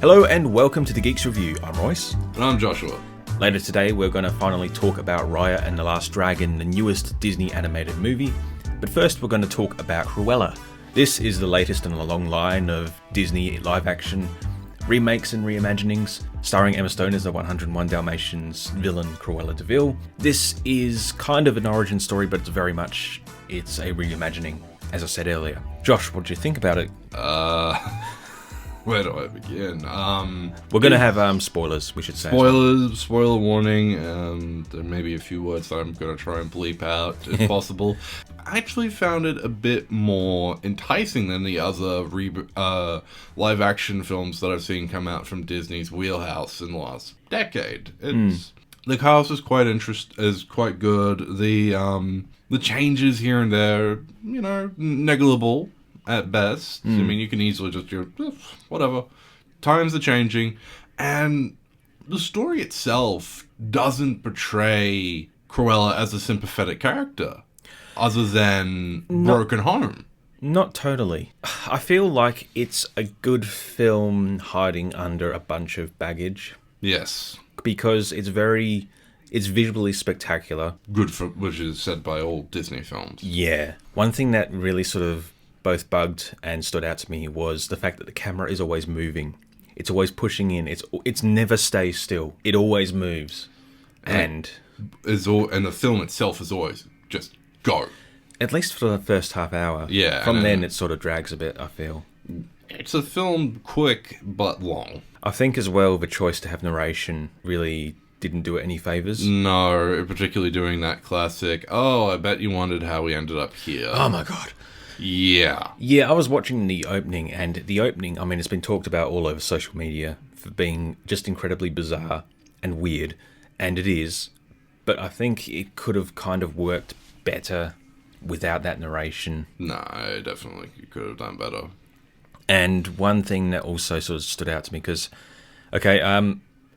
Hello and welcome to the Geeks Review. I'm Royce. And I'm Joshua. Later today we're going to finally talk about Raya and the Last Dragon, the newest Disney animated movie. But first we're going to talk about Cruella. This is the latest in a long line of Disney live-action remakes and reimaginings, starring Emma Stone as the 101 Dalmatians villain Cruella de Vil. This is kind of an origin story, but it's a reimagining, as I said earlier. Josh, what did you think about it? Where do I begin? We're going to have spoilers, we should say. Spoiler warning. There may be a few words that I'm going to try and bleep out, if possible. I actually found it a bit more enticing than the other live-action films that I've seen come out from Disney's wheelhouse in the last decade. The cast is quite good. The changes here and there, negligible at best. I mean, you can easily just whatever. Times are changing, and the story itself doesn't portray Cruella as a sympathetic character, other than broken home. Not totally. I feel like it's a good film hiding under a bunch of baggage. Yes. Because it's visually spectacular. Which is said by all Disney films. Yeah. One thing that really sort of both bugged and stood out to me was the fact that the camera is always moving. It's always pushing in. It's never stays still. It always moves. And the film itself is always just go. At least for the first half hour. Yeah. From then it sort of drags a bit, I feel. It's a film quick but long. I think as well the choice to have narration really didn't do it any favours. No, particularly doing that classic, I bet you wondered how we ended up here. Oh my god. Yeah. Yeah, I was watching the opening, and the opening, I mean, it's been talked about all over social media for being just incredibly bizarre and weird, and it is, but I think it could have kind of worked better without that narration. No, definitely, you could have done better. And one thing that also sort of stood out to me, because,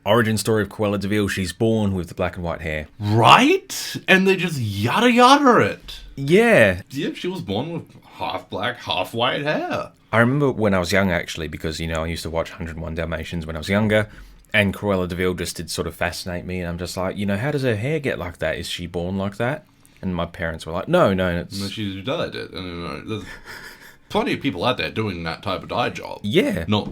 origin story of Cruella de Vil, she's born with the black and white hair. Right? And they just yada yada it. Yeah. Yeah, she was born with half black, half white hair. I remember when I was young, actually, because, I used to watch 101 Dalmatians when I was younger, and Cruella de Vil just did sort of fascinate me, and I'm just like, how does her hair get like that? Is she born like that? And my parents were like, no, it's... No, she dyed it. There's plenty of people out there doing that type of dye job. Yeah. Not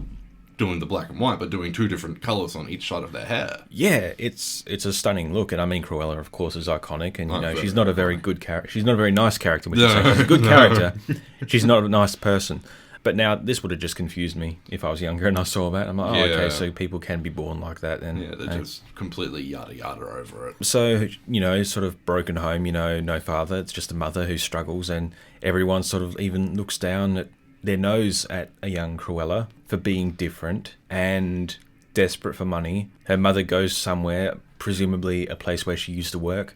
doing the black and white, but doing two different colours on each side of their hair. Yeah, it's a stunning look, and I mean Cruella, of course, is iconic, and she's not a very good character. She's not a very nice character, which is saying she's a good character. She's not a nice person. But now this would have just confused me if I was younger and I saw that. I'm like, okay, so people can be born like that. And yeah, they're just completely yada yada over it. So, sort of broken home, no father. It's just a mother who struggles, and everyone sort of even looks down at their nose at a young Cruella for being different and desperate for money. Her mother goes somewhere, presumably a place where she used to work,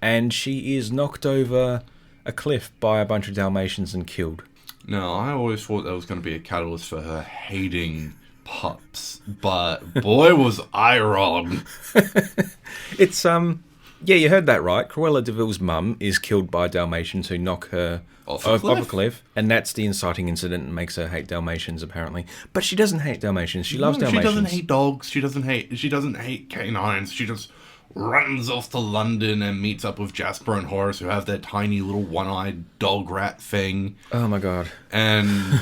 and she is knocked over a cliff by a bunch of Dalmatians and killed. Now, I always thought that was going to be a catalyst for her hating pups, but boy was I wrong. It's, yeah, you heard that right. Cruella de Vil's mum is killed by Dalmatians who knock her off a cliff, and that's the inciting incident that makes her hate Dalmatians, apparently. But she doesn't hate Dalmatians. She loves Dalmatians. She doesn't hate dogs. She doesn't hate canines. She just runs off to London and meets up with Jasper and Horace, who have their tiny little one-eyed dog rat thing. Oh my god. And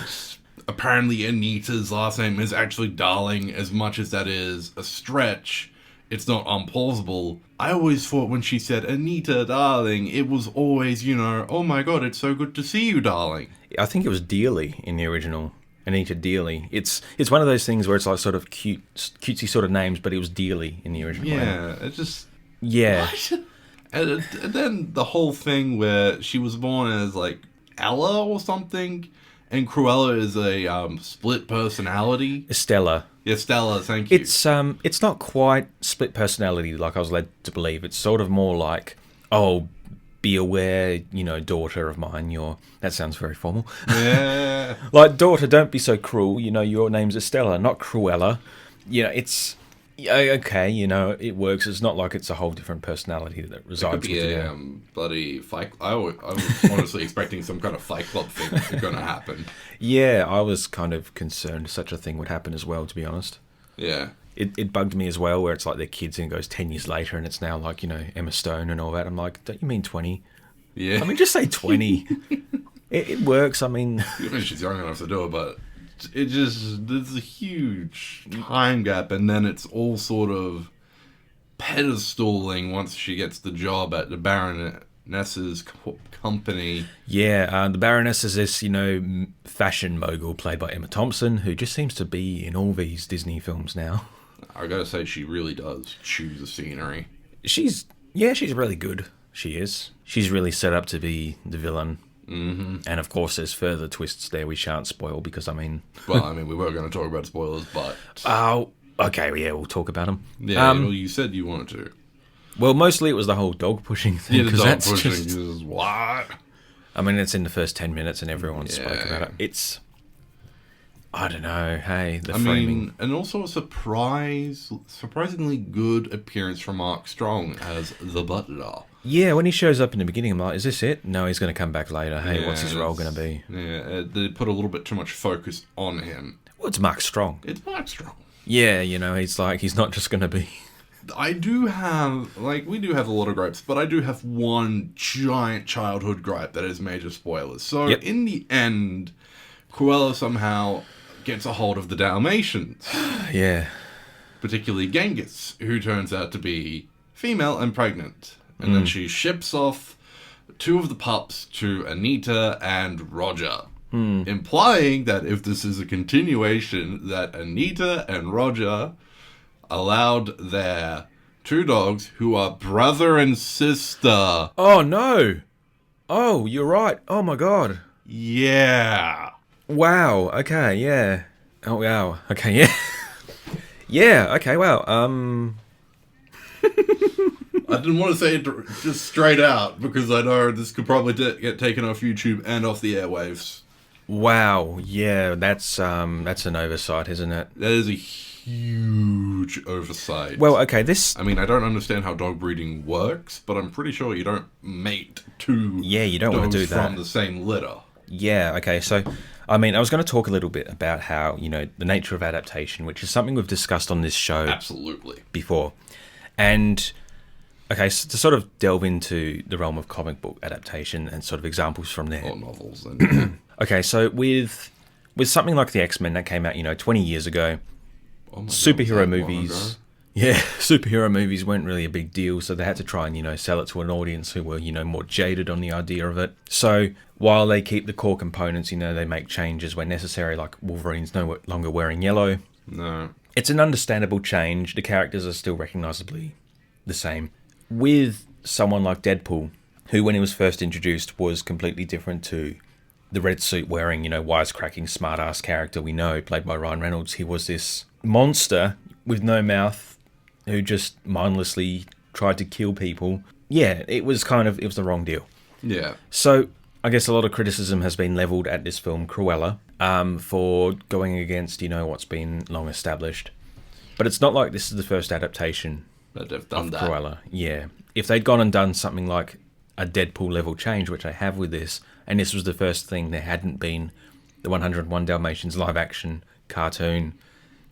apparently Anita's last name is actually Darling, as much as that is a stretch. It's not unplausible. I always thought when she said, Anita, darling, it was always, oh my god, it's so good to see you, darling. I think it was Dearly in the original. Anita Dearly. It's one of those things where it's like sort of cutesy sort of names, but it was Dearly in the original. Yeah, it's just... Yeah. And then the whole thing where she was born as, like, Ella or something, and Cruella is a split personality. Stella. Yeah, Stella, thank you. It's not quite split personality like I was led to believe. It's sort of more like, be aware, daughter of mine, that sounds very formal. Yeah. Like, daughter, don't be so cruel, your name's Estella, not Cruella. It's Yeah, okay, it works. It's not like it's a whole different personality that It could resides be within a her. bloody fight. I was honestly expecting some kind of Fight Club thing going to happen. Yeah, I was kind of concerned such a thing would happen as well, to be honest. Yeah. It bugged me as well, where it's like they're kids and it goes 10 years later and it's now like, Emma Stone and all that. I'm like, don't you mean 20? Yeah. I mean, just say 20. It works. I mean, Even if she's young enough to do it, but there's a huge time gap, and then it's all sort of pedestaling once she gets the job at the Baroness's company. yeah, the Baroness is this, fashion mogul played by Emma Thompson, who just seems to be in all these Disney films now. I gotta say, she really does choose the scenery. She's really good. She is. She's really set up to be the villain. Mm-hmm. And of course, there's further twists there we shan't spoil because, we were going to talk about spoilers, but... Oh, okay, yeah, we'll talk about them. Yeah, well, you said you wanted to. Well, mostly it was the whole dog pushing thing. Yeah, the dog that's pushing just- is what? I mean, it's in the first 10 minutes and everyone spoke Yeah. about it. It's... I don't know, hey, the framing... and also a surprisingly good appearance from Mark Strong as the butler. Yeah, when he shows up in the beginning, I'm like, is this it? No, he's going to come back later. Hey, what's his role going to be? Yeah, they put a little bit too much focus on him. Well, it's Mark Strong. It's Mark Strong. Yeah, he's not just going to be... I do have, we do have a lot of gripes, but I do have one giant childhood gripe that is major spoilers. So, Yep. in the end, Cruella somehow gets a hold of the Dalmatians, Yeah. particularly Genghis, who turns out to be female and pregnant. And then she ships off two of the pups to Anita and Roger, implying that if this is a continuation, that Anita and Roger allowed their two dogs, who are brother and sister. Oh, no. Oh, you're right. Oh, my God. Yeah. Wow. Okay, yeah. Oh, wow. Okay, yeah. Yeah, okay, wow. I didn't want to say it just straight out, because I know this could probably get taken off YouTube and off the airwaves. Wow. Yeah, that's an oversight, isn't it? That is a huge oversight. Well, okay, this... I mean, I don't understand how dog breeding works, but I'm pretty sure you don't mate two Yeah, you don't want to do dogs that. from the same litter. Yeah, okay, so, I mean, I was going to talk a little bit about how, the nature of adaptation, which is something we've discussed on this show Absolutely. before. And, okay, so to sort of delve into the realm of comic book adaptation and sort of examples from there. Or novels. And Okay, so with something like the X-Men that came out, 20 years ago, oh my God, superhero was that long movies... ago? Yeah, superhero movies weren't really a big deal, so they had to try and, sell it to an audience who were, more jaded on the idea of it. So while they keep the core components, they make changes where necessary, like Wolverine's no longer wearing yellow. No. It's an understandable change. The characters are still recognisably the same. With someone like Deadpool, who when he was first introduced was completely different to the red suit wearing, wisecracking smart-ass character we know, played by Ryan Reynolds. He was this monster with no mouth, who just mindlessly tried to kill people. Yeah, it was the wrong deal. Yeah. So, I guess a lot of criticism has been levelled at this film, Cruella, for going against, what's been long established. But it's not like this is the first adaptation But they've done of that. Cruella. Yeah. If they'd gone and done something like a Deadpool level change, which they have with this, and this was the first thing, there hadn't been the 101 Dalmatians live action cartoon,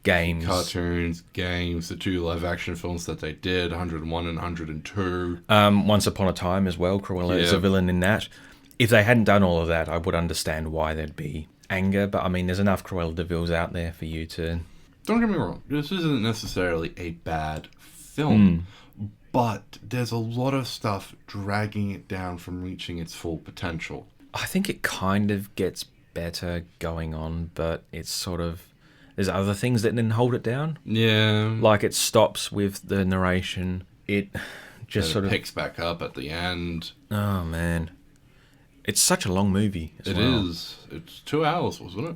games. Cartoons, games, the two live action films that they did, 101 and 102. Once Upon a Time as well, Cruella is a villain in that. If they hadn't done all of that, I would understand why there'd be anger, but I mean, there's enough Cruella de Vil's out there for you to... Don't get me wrong, this isn't necessarily a bad film, but there's a lot of stuff dragging it down from reaching its full potential. I think it kind of gets better going on, but it's sort of... There's other things that then hold it down. Yeah. Like it stops with the narration. It just sort of... picks back up at the end. Oh, man. It's such a long movie as It well. is. It's 2 hours, wasn't it?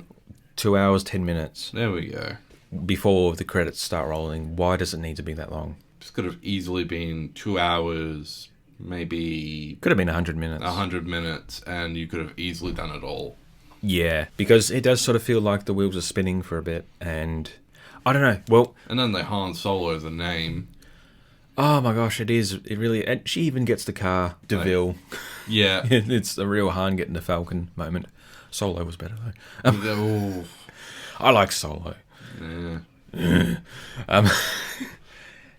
2 hours, 10 minutes. There we go. Before the credits start rolling, why does it need to be that long? This could have easily been 2 hours, maybe Could have been 100 minutes. 100 minutes, and you could have easily done it all. Yeah, because it does sort of feel like the wheels are spinning for a bit, and I don't know. Well, And then they Han Solo as a name. oh my gosh, it is. It really. And she even gets the car, DeVille. Yeah. It's a real Han getting the Falcon moment. Solo was better though. Oh, I like Solo. yeah.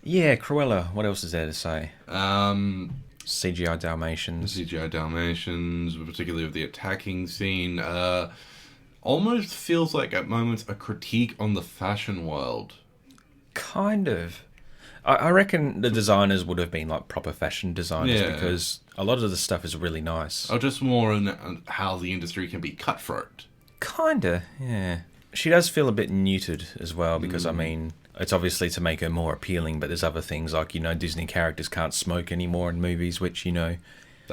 Yeah, Cruella. What else is there to say? CGI Dalmatians. CGI Dalmatians, particularly with the attacking scene, almost feels like at moments a critique on the fashion world. Kind of. I reckon the designers would have been like proper fashion designers because a lot of the stuff is really nice. Or just more on how the industry can be cutthroat. Kinda, yeah. She does feel a bit neutered as well because, I mean, it's obviously to make her more appealing, but there's other things like, Disney characters can't smoke anymore in movies, which, That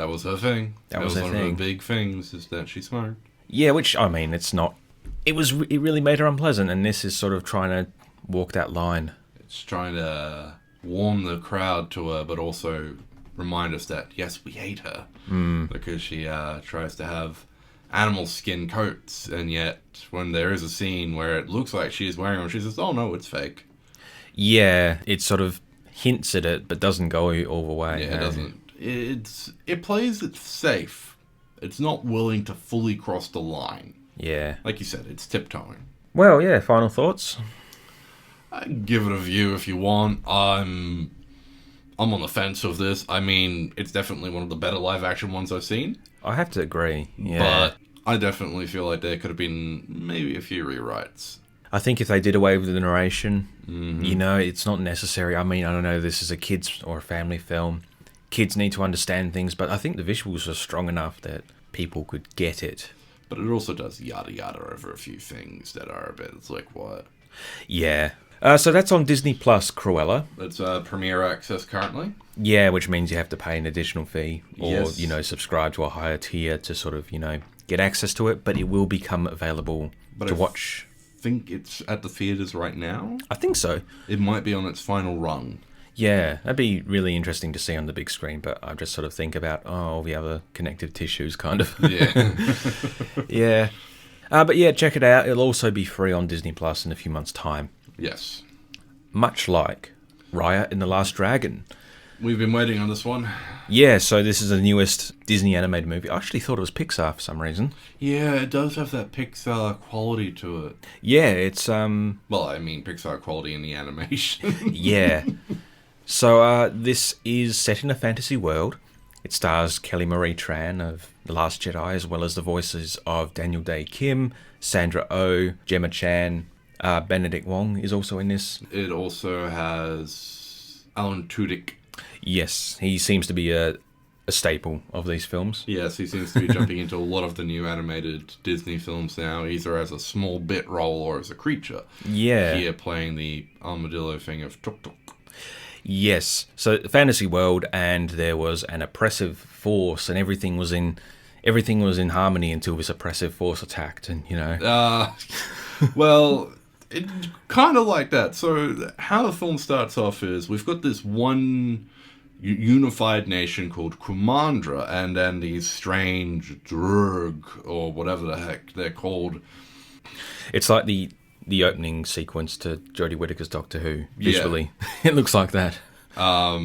was her thing. That was her one thing. of the big things, is that she smoked. Yeah, which, I mean, it's not... It really made her unpleasant, and this is sort of trying to walk that line. It's trying to warm the crowd to her, but also remind us that, yes, we hate her. Because she tries to have animal skin coats, and yet when there is a scene where it looks like she is wearing them, she says, oh no, it's fake. Yeah, it sort of hints at it, but doesn't go all the way. Yeah, it doesn't. It plays it safe. It's not willing to fully cross the line. Yeah. Like you said, it's tiptoeing. Well, yeah, final thoughts? Give it a view if you want. I'm on the fence of this. I mean, it's definitely one of the better live action ones I've seen. I have to agree, yeah. But I definitely feel like there could have been maybe a few rewrites. I think if they did away with the narration, it's not necessary. I mean, I don't know, this is a kids or a family film. Kids need to understand things, but I think the visuals are strong enough that people could get it. But it also does yada yada over a few things that are a bit, it's like, what? Yeah. So that's on Disney Plus, Cruella. It's Premiere Access currently. Yeah, which means you have to pay an additional fee or, Yes. subscribe to a higher tier to sort of, get access to it, but it will become available to watch. I think it's at the theaters right now. I think so. It might be on its final run. Yeah, that'd be really interesting to see on the big screen, but I just sort of think about, all the other connective tissues, kind of. Yeah. Yeah. But yeah, check it out. It'll also be free on Disney Plus in a few months' time. Yes. Much like Raya and the Last Dragon. We've been waiting on this one. Yeah, so this is the newest Disney animated movie. I actually thought it was Pixar for some reason. Yeah, it does have that Pixar quality to it. Yeah, it's, Well, I mean, Pixar quality in the animation. yeah. So this is set in a fantasy world. It stars Kelly Marie Tran of The Last Jedi, as well as the voices of Daniel Day Kim, Sandra Oh, Gemma Chan, Benedict Wong is also in this. It also has Alan Tudyk. Yes, he seems to be a staple of these films. Yes, he seems to be jumping into a lot of the new animated Disney films now, either as a small bit role or as a creature. Yeah. Here playing the armadillo thing of Tuk Tuk. Yes. So fantasy world, and there was an oppressive force, and everything was in harmony until this oppressive force attacked, and Well, it kind of like that. So how the film starts off is we've got this one unified nation called Kumandra, and then these strange Drug, or whatever the heck they're called. It's like the opening sequence to Jodie Whittaker's Doctor Who, visually. Yeah. It looks like that.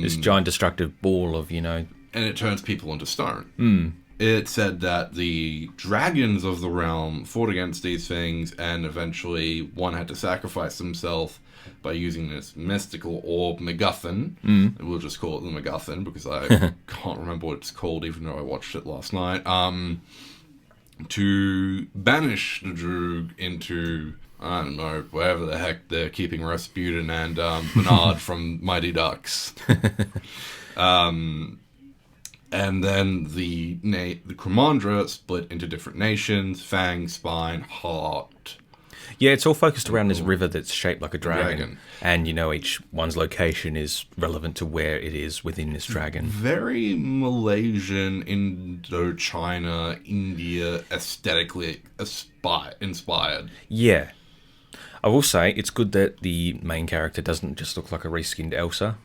This giant destructive ball of, And it turns people into stone. It said that the dragons of the realm fought against these things, and eventually one had to sacrifice himself by using this mystical orb MacGuffin. We'll just call it the MacGuffin, because I can't remember what it's called, even though I watched it last night. To banish the Droog into, I don't know, wherever the heck they're keeping Rasputin and Bernard from Mighty Ducks. And then the Kumandra split into different nations: Fang, Spine, Heart. Yeah, it's all focused around this river that's shaped like a dragon. And, each one's location is relevant to where it is within this dragon. Very Malaysian, Indochina, India, aesthetically inspired. Yeah. I will say, it's good that the main character doesn't just look like a reskinned Elsa.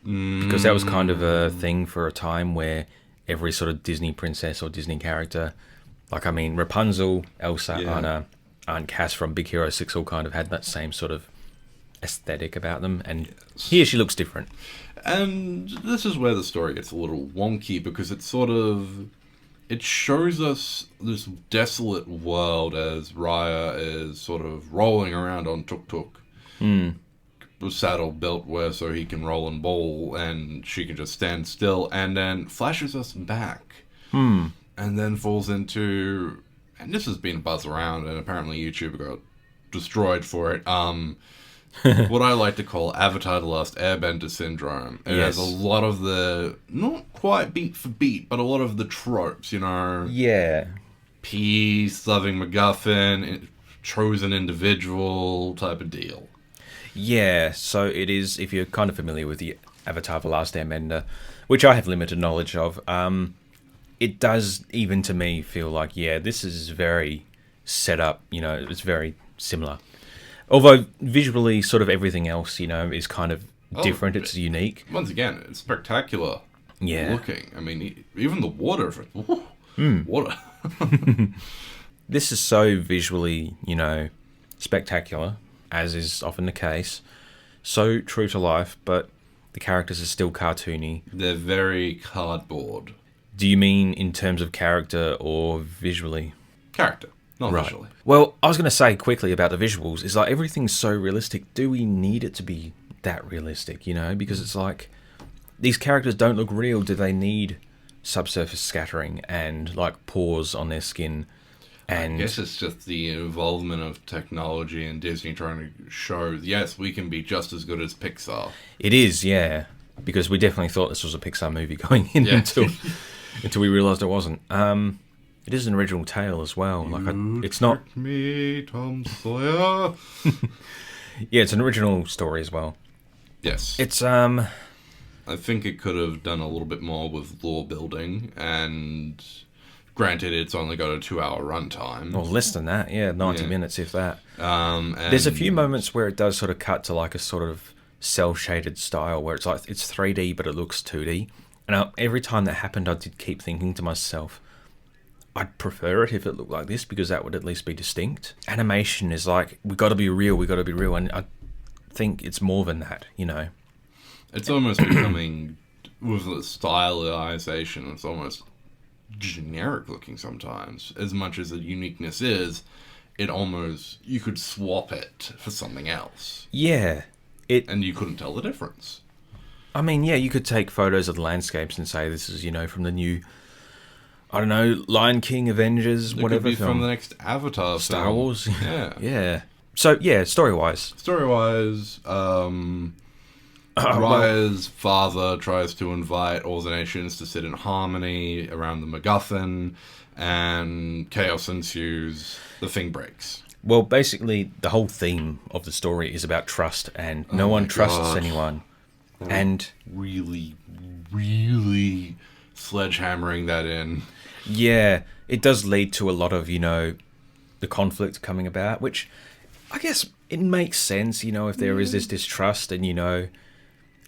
Because that was kind of a thing for a time where every sort of Disney princess or Disney character, like, I mean, Rapunzel, Elsa, Anna, Aunt Cass from Big Hero 6 all kind of had that same sort of aesthetic about them, and here she looks different. And this is where the story gets a little wonky, because it shows us this desolate world as Raya is sort of rolling around on tuk-tuk. The saddle built where so he can roll and bowl, and she can just stand still, and then flashes us back. And then falls into... And this has been a buzz around, and apparently YouTube got destroyed for it. What I like to call Avatar The Last Airbender syndrome. It has a lot of the, not quite beat for beat, but a lot of the tropes, you know? Yeah. Peace, loving MacGuffin, chosen individual type of deal. Yeah, so it is, if you're kind of familiar with the Avatar The Last Airbender, which I have limited knowledge of, it does, even to me, feel like, yeah, this is very set up, you know, it's very similar. Although visually, sort of everything else, you know, is kind of different. It's unique. Once again, it's spectacular looking. I mean, even the water. Water. This is so visually, you know, spectacular, as is often the case. So true to life, but the characters are still cartoony. They're very cardboard. Do you mean in terms of character or visually? Character. Not visually. Well, I was going to say quickly about the visuals. It's like everything's so realistic. Do we need it to be that realistic, you know? Because it's like these characters don't look real. Do they need subsurface scattering and like pores on their skin? And I guess it's just the involvement of technology and Disney trying to show, yes, we can be just as good as Pixar. It is, yeah. Because we definitely thought this was a Pixar movie going in until we realised it wasn't. It is an original tale as well. Like it's not me, Tom Sawyer. Yeah, it's an original story as well. Yes. It's I think it could have done a little bit more with lore building, and granted, it's only got a 2-hour runtime. Or less than that, 90 minutes if that. And there's a few moments where it does sort of cut to like a sort of cel-shaded style where it's like it's 3D but it looks 2D. And every time that happened, I did keep thinking to myself, I'd prefer it if it looked like this, because that would at least be distinct. Animation is like, we got to be real, and I think it's more than that, you know. It's almost becoming, with the stylization, it's almost generic looking sometimes. As much as the uniqueness is, it almost, you could swap it for something else. Yeah. And you couldn't tell the difference. I mean, yeah, you could take photos of the landscapes and say this is, you know, from the new, I don't know, Lion King, Avengers, whatever. It could be film. from the next Avatar Star film. Wars. Yeah. Yeah. So, yeah, story-wise. Raya's father tries to invite all the nations to sit in harmony around the MacGuffin, and chaos ensues. The thing breaks. Well, basically, the whole theme of the story is about trust, and no one trusts anyone. And really, really sledgehammering that in. Yeah, it does lead to a lot of, you know, the conflict coming about, which I guess it makes sense, you know, if there is this distrust, and, you know,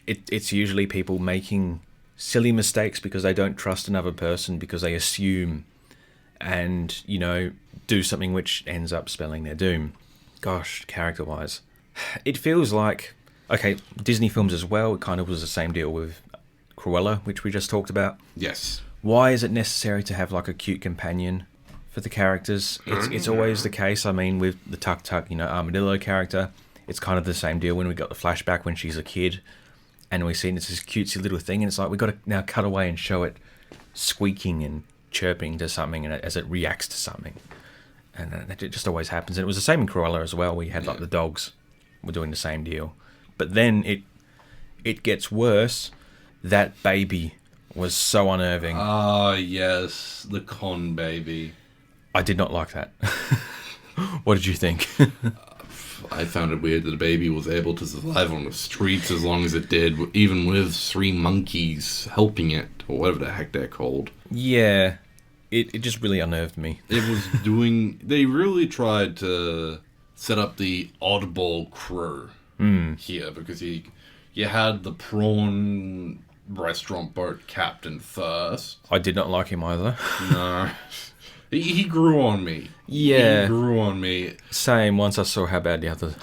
it's usually people making silly mistakes because they don't trust another person, because they assume and, you know, do something which ends up spelling their doom. Gosh, character-wise. It feels like, okay, Disney films as well, it kind of was the same deal with Cruella, which we just talked about. Yes. Why is it necessary to have like a cute companion for the characters? It's always the case. I mean, with the Tuk Tuk, you know, Armadillo character, it's kind of the same deal when we got the flashback when she's a kid, and we see this cutesy little thing, and it's like we got to now cut away and show it squeaking and chirping to something, and as it reacts to something, and it just always happens. And it was the same in Cruella as well. We had like the dogs were doing the same deal, but then it gets worse. That baby was so unnerving. Ah, yes, the con baby. I did not like that. What did you think? I found it weird that a baby was able to survive on the streets as long as it did, even with 3 monkeys helping it, or whatever the heck they're called. Yeah, it just really unnerved me. It was doing... They really tried to set up the oddball crew here, because you had the prawn restaurant boat captain first. I did not like him either. No. He grew on me. Yeah. He grew on me. Same, once I saw how bad the other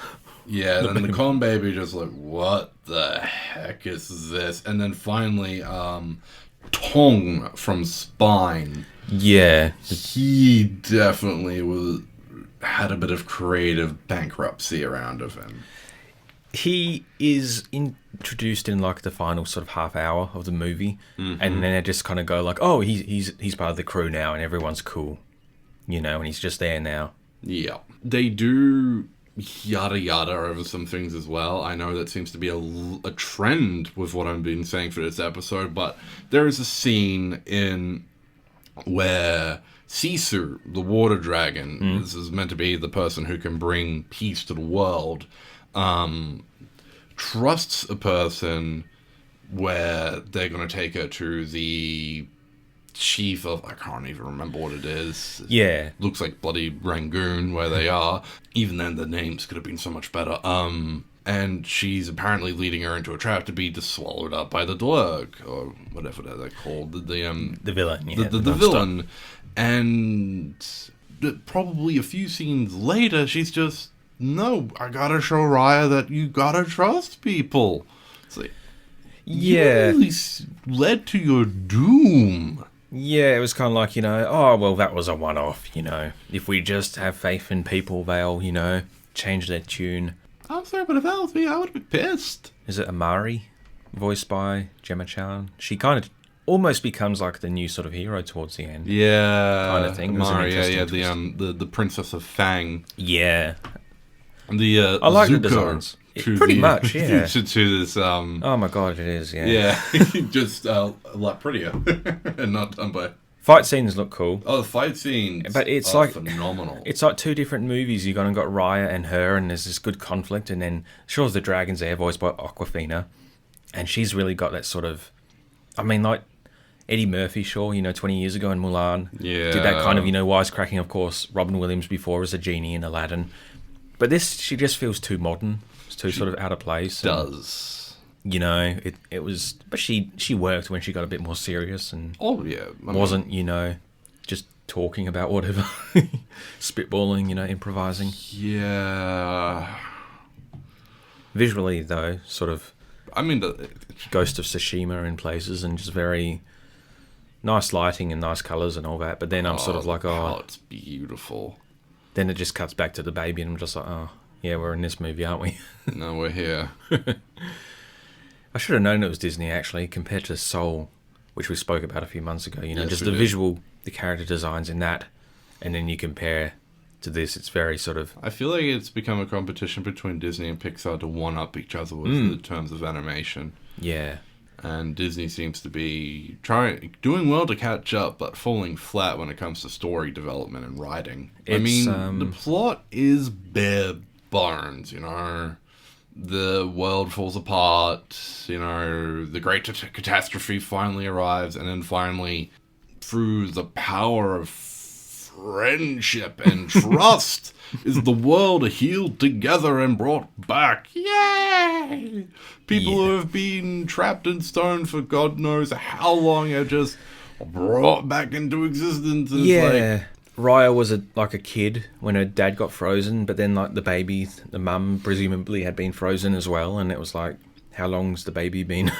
Yeah, then the corn baby just like, what the heck is this? And then finally, Tong from Spine. Yeah. He definitely had a bit of creative bankruptcy around of him. He is introduced in like the final sort of half hour of the movie, and then they just kind of go like, "Oh, he's part of the crew now, and everyone's cool," and he's just there now. Yeah, they do yada yada over some things as well. I know that seems to be a trend with what I've been saying for this episode, but there is a scene in where Sisu, the water dragon, this is meant to be the person who can bring peace to the world, trusts a person where they're going to take her to the chief of, I can't even remember what it is. Yeah. Looks like bloody Rangoon where they are. Even then, the names could have been so much better. And she's apparently leading her into a trap to be swallowed up by the Dlurg, or whatever they're called. The villain, yeah. The villain. And probably a few scenes later, she's just, no, I gotta show Raya that you gotta trust people. It's like, yeah. You really led to your doom. Yeah, it was kind of like, oh, well, that was a one-off, If we just have faith in people, they'll, change their tune. I'm sorry, but if that was me, I would be pissed. Is it Amari, voiced by Gemma Chan? She kind of almost becomes like the new sort of hero towards the end. Yeah. Kind of thing. Amari, the Princess of Fang. Yeah. I like the designs. Pretty much, yeah. to this, oh my god, it is, yeah. Yeah, just a lot prettier and not done by... Fight scenes look cool. Oh, the fight scenes but it's are like phenomenal. It's like two different movies. You've got Raya and her, and there's this good conflict, and then sure as the Dragon's there, voiced by Awkwafina, and she's really got that sort of... I mean, like, Eddie Murphy, sure, 20 years ago in Mulan. Yeah. Did that kind of, wisecracking, of course, Robin Williams before as a genie in Aladdin. But this, she just feels too modern. It's too sort of out of place. Does. It was... But she worked when she got a bit more serious and... Oh, yeah. Wasn't, just talking about whatever. Spitballing, improvising. Yeah. Visually, though, sort of... the Ghost of Tsushima in places and just very... Nice lighting and nice colours and all that. But then I'm sort of like, oh... it's beautiful. Then it just cuts back to the baby and I'm just like, oh, yeah, we're in this movie, aren't we? No, we're here. I should have known it was Disney, actually, compared to Soul, which we spoke about a few months ago. Yes, just the visual, the character designs in that, and then you compare to this, it's very sort of... I feel like it's become a competition between Disney and Pixar to one-up each other with the terms of animation. Yeah. And Disney seems to be doing well to catch up, but falling flat when it comes to story development and writing. The plot is bare bones, The world falls apart, the great catastrophe finally arrives, and then finally, through the power of friendship and trust, is the world healed together and brought back. Yay! People who have been trapped in stone for God knows how long are just brought back into existence. Yeah. Raya was like a kid when her dad got frozen, but then like the baby, the mum presumably had been frozen as well, and it was like, how long's the baby been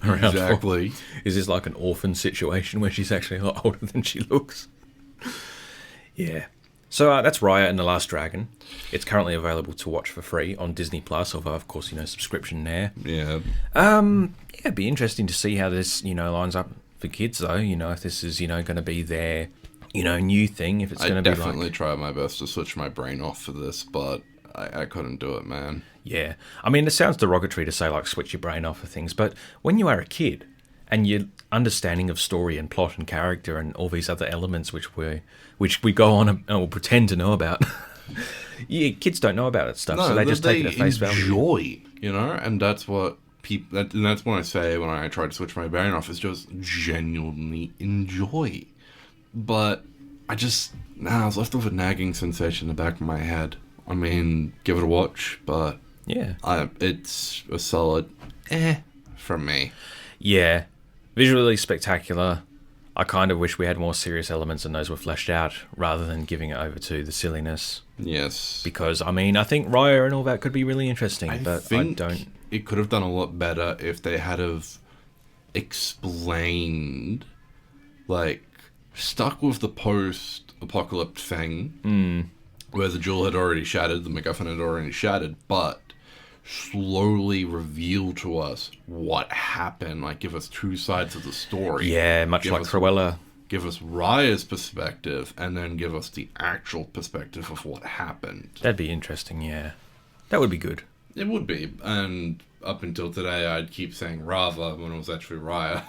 around Exactly. for? Is this like an orphan situation where she's actually a lot older than she looks? Yeah. So that's Raya and the Last Dragon. It's currently available to watch for free on Disney Plus, although of course subscription there. Yeah. It'd be interesting to see how this lines up for kids though. If this is going to be their new thing. If it's going to be like... I definitely tried my best to switch my brain off for this, but I couldn't do it, man. Yeah. I mean, it sounds derogatory to say like switch your brain off for things, but when you are a kid and your understanding of story and plot and character and all these other elements which we go on and will pretend to know about. Yeah, kids don't know about that stuff, so they just take it at face value. And that's what people. And that's what I say when I try to switch my brain off. Is just genuinely enjoy. But I was left with a nagging sensation in the back of my head. I mean, give it a watch, but yeah, it's a solid from me. Yeah, visually spectacular. I kind of wish we had more serious elements and those were fleshed out rather than giving it over to the silliness. Yes. Because, I mean, I think Raya and all that could be really interesting, I but think I don't... it could have done a lot better if they had have explained, like, stuck with the post-apocalypse thing, where the jewel had already shattered, the MacGuffin had already shattered, but slowly reveal to us what happened, like give us two sides of the story. Yeah, much like Cruella. Give us Raya's perspective, and then give us the actual perspective of what happened. That'd be interesting, yeah. That would be good. It would be, and up until today, I'd keep saying Rava when it was actually Raya.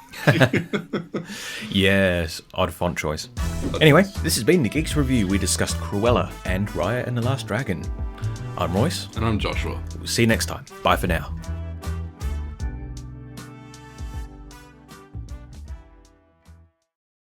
Yes, odd font choice. Anyway, this has been the Geeks Review. We discussed Cruella and Raya and the Last Dragon. I'm Royce. And I'm Joshua. We'll see you next time. Bye for now.